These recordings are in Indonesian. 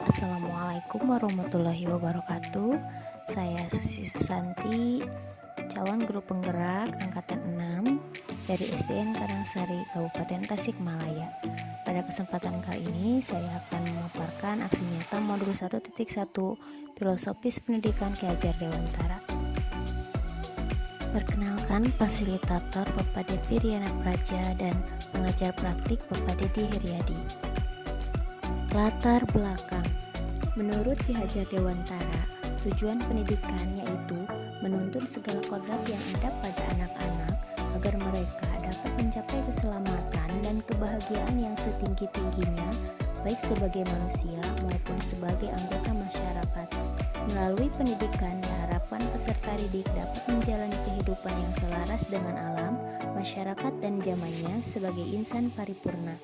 Assalamualaikum warahmatullahi wabarakatuh. Saya Susi Susanti, calon guru penggerak angkatan 6 dari SDN Karangsari, Kabupaten Tasikmalaya. Pada kesempatan kali ini saya akan memaparkan aksi nyata modul 1.1 Filosofis Pendidikan Ki Hajar Dewantara. Perkenalkan, fasilitator Bapak Devi Riana Praja dan pengajar praktik Bapak Dedi Heriadi. Latar belakang. Menurut Ki Hajar Dewantara, tujuan pendidikan yaitu menuntun segala kodrat yang ada pada anak-anak agar mereka dapat mencapai keselamatan dan kebahagiaan yang setinggi-tingginya, baik sebagai manusia maupun sebagai anggota masyarakat. Melalui pendidikan, diharapkan peserta didik dapat menjalani kehidupan yang selaras dengan alam, masyarakat, dan zamannya sebagai insan paripurna.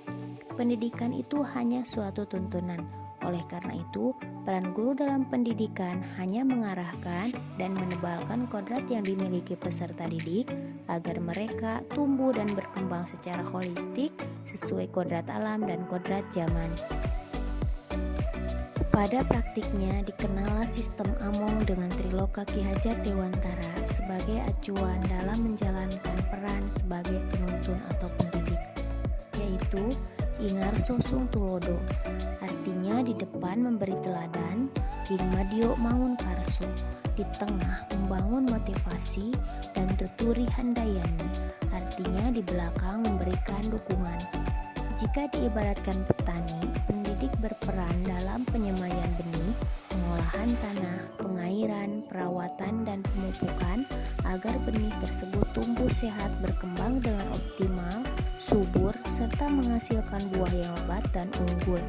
Pendidikan itu hanya suatu tuntunan. Oleh karena itu, peran guru dalam pendidikan hanya mengarahkan dan menebalkan kodrat yang dimiliki peserta didik agar mereka tumbuh dan berkembang secara holistik sesuai kodrat alam dan kodrat zaman. Pada praktiknya dikenallah sistem Among dengan Triloka Ki Hajar Dewantara sebagai acuan dalam menjalankan peran sebagai penuntun atau pendidik, yaitu Ingar Sosung Tulodo, artinya di depan memberi teladan, di madio mangun karso, di tengah membangun motivasi, dan tuturi handayani, artinya di belakang memberikan dukungan. Jika diibaratkan petani, pendidik berperan dalam penyemaian benih, pengolahan tanah, pengairan, perawatan, dan pemupukan agar benih tersebut tumbuh sehat, berkembang dengan optimal, subur, serta menghasilkan buah yang lebat dan unggul.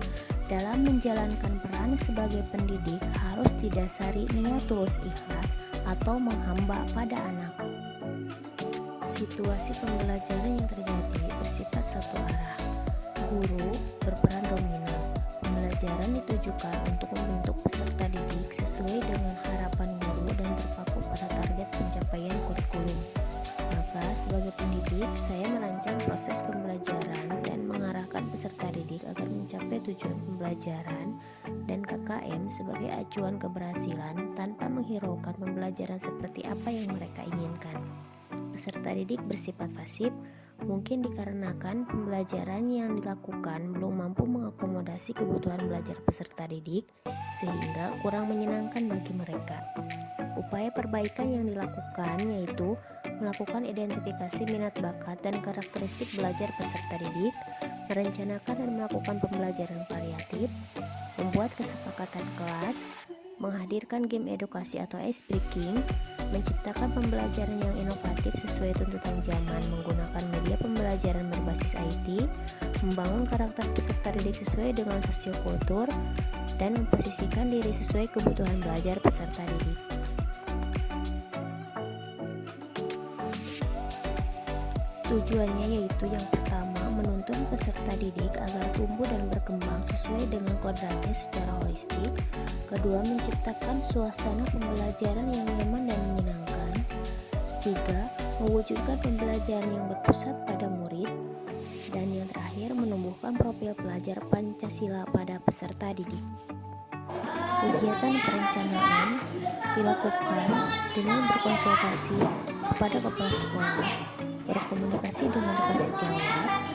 Dalam menjalankan peran sebagai pendidik harus didasari niat tulus ikhlas atau menghamba pada anak. Situasi pembelajaran yang terjadi bersifat satu arah. Guru berperan dominan. Pembelajaran ditujukan untuk membentuk peserta didik sesuai dengan harapan guru dan terpaku pada target pencapaian kurikulum. Maka sebagai pendidik, saya merancang proses pembelajaran dan mengarahkan peserta didik agar mencapai tujuan pembelajaran dan KKM sebagai acuan keberhasilan tanpa menghiraukan pembelajaran seperti apa yang mereka inginkan. Peserta didik bersifat pasif, mungkin dikarenakan pembelajaran yang dilakukan belum mampu mengakomodasi kebutuhan belajar peserta didik sehingga kurang menyenangkan bagi mereka. Upaya perbaikan yang dilakukan yaitu melakukan identifikasi minat bakat dan karakteristik belajar peserta didik, merencanakan dan melakukan pembelajaran variatif, membuat kesepakatan kelas, menghadirkan game edukasi atau ice breaking, menciptakan pembelajaran yang inovatif sesuai tuntutan zaman menggunakan media pembelajaran berbasis IT, membangun karakter peserta didik sesuai dengan sosiokultur, dan memposisikan diri sesuai kebutuhan belajar peserta didik. Tujuannya yaitu yang pertama, menuntun peserta didik agar tumbuh dan berkembang sesuai dengan kodratnya secara holistik. Kedua, menciptakan suasana pembelajaran yang nyaman dan menyenangkan. Tiga, mewujudkan pembelajaran yang berpusat pada murid. Dan yang terakhir, menumbuhkan profil pelajar Pancasila pada peserta didik. Kegiatan perencanaan dilakukan dengan berkonsultasi kepada kepala sekolah, berkomunikasi dengan rekan sejawat,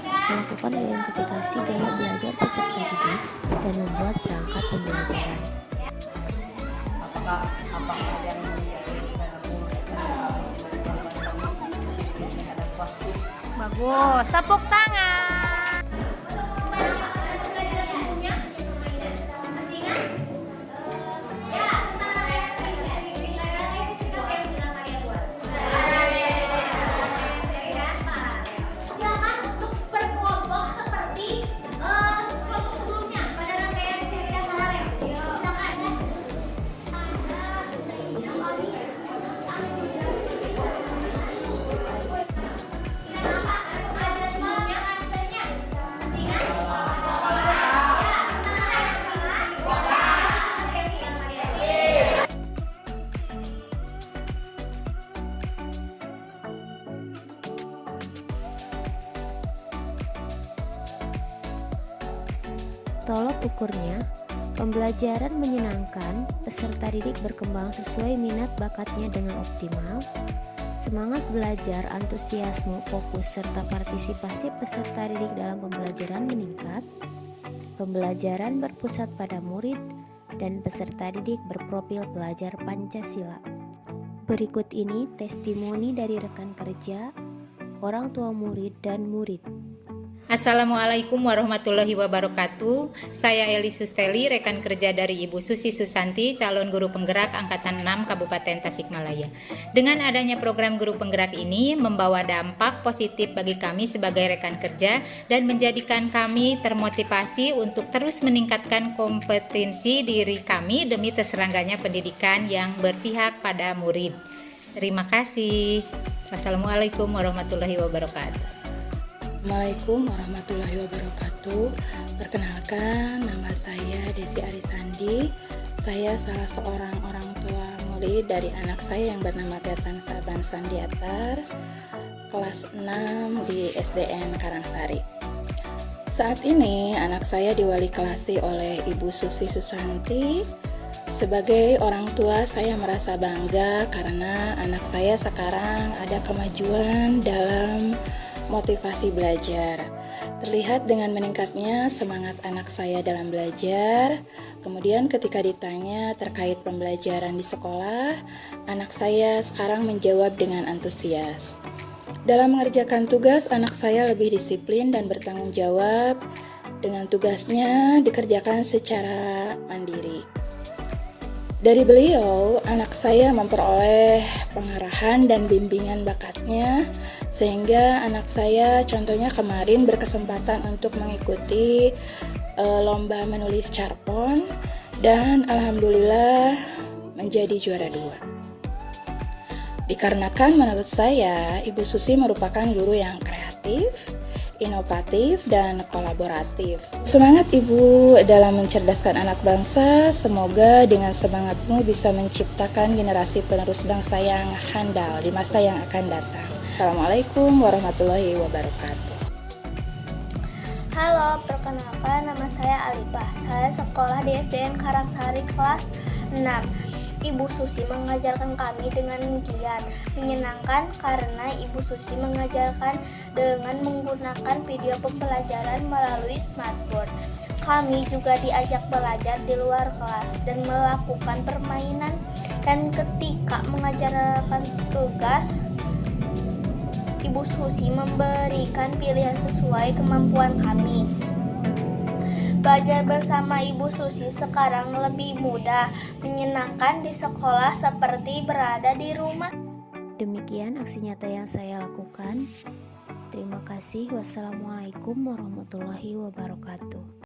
melakukan identifikasi gaya belajar peserta didik, dan membuat perangkat pembelajaran. Apakah yang bagus, tepuk tangan. Tolok ukurnya, Pembelajaran menyenangkan, peserta didik berkembang sesuai minat bakatnya dengan optimal. Semangat belajar, antusiasme, fokus, serta partisipasi peserta didik dalam pembelajaran meningkat. Pembelajaran berpusat pada murid dan peserta didik berprofil pelajar Pancasila. Berikut ini testimoni dari rekan kerja, orang tua murid dan murid. Assalamualaikum warahmatullahi wabarakatuh. Saya Eli Susteli, rekan kerja dari Ibu Susi Susanti, calon guru penggerak Angkatan 6 Kabupaten Tasikmalaya. Dengan adanya program guru penggerak ini membawa dampak positif bagi kami sebagai rekan kerja dan menjadikan kami termotivasi untuk terus meningkatkan kompetensi diri kami demi terselenggarakannya pendidikan yang berpihak pada murid. Terima kasih. Wassalamualaikum warahmatullahi wabarakatuh. Assalamualaikum warahmatullahi wabarakatuh. Perkenalkan, nama saya Desi Arisandi. Saya salah seorang orang tua murid dari anak saya yang bernama Gatan Saban Sandiatar, kelas 6 di SDN Karangsari. Saat ini anak saya diwali kelasi oleh Ibu Susi Susanti. Sebagai orang tua, saya merasa bangga karena anak saya sekarang ada kemajuan dalam motivasi belajar. Terlihat dengan meningkatnya semangat anak saya dalam belajar. Kemudian ketika ditanya terkait pembelajaran di sekolah, anak saya sekarang menjawab dengan antusias. Dalam mengerjakan tugas, anak saya lebih disiplin dan bertanggung jawab dengan tugasnya dikerjakan secara mandiri. Dari beliau, anak saya memperoleh pengarahan dan bimbingan bakatnya, sehingga anak saya contohnya kemarin berkesempatan untuk mengikuti lomba menulis carpon dan alhamdulillah menjadi juara 2. Dikarenakan menurut saya Ibu Susi merupakan guru yang kreatif, inovatif, dan kolaboratif. Semangat Ibu dalam mencerdaskan anak bangsa, semoga dengan semangatmu bisa menciptakan generasi penerus bangsa yang handal di masa yang akan datang. Assalamualaikum warahmatullahi wabarakatuh. Halo, perkenalkan nama saya Alifah. Saya sekolah di SDN Karangsari kelas 6. Ibu Susi mengajarkan kami dengan giat, menyenangkan karena Ibu Susi mengajarkan dengan menggunakan video pembelajaran melalui smartboard. Kami juga diajak belajar di luar kelas dan melakukan permainan, dan ketika mengajarkan tugas, Ibu Susi memberikan pilihan sesuai kemampuan kami. Belajar bersama Ibu Susi sekarang lebih mudah, menyenangkan di sekolah seperti berada di rumah. Demikian aksi nyata yang saya lakukan. Terima kasih. Wassalamualaikum warahmatullahi wabarakatuh.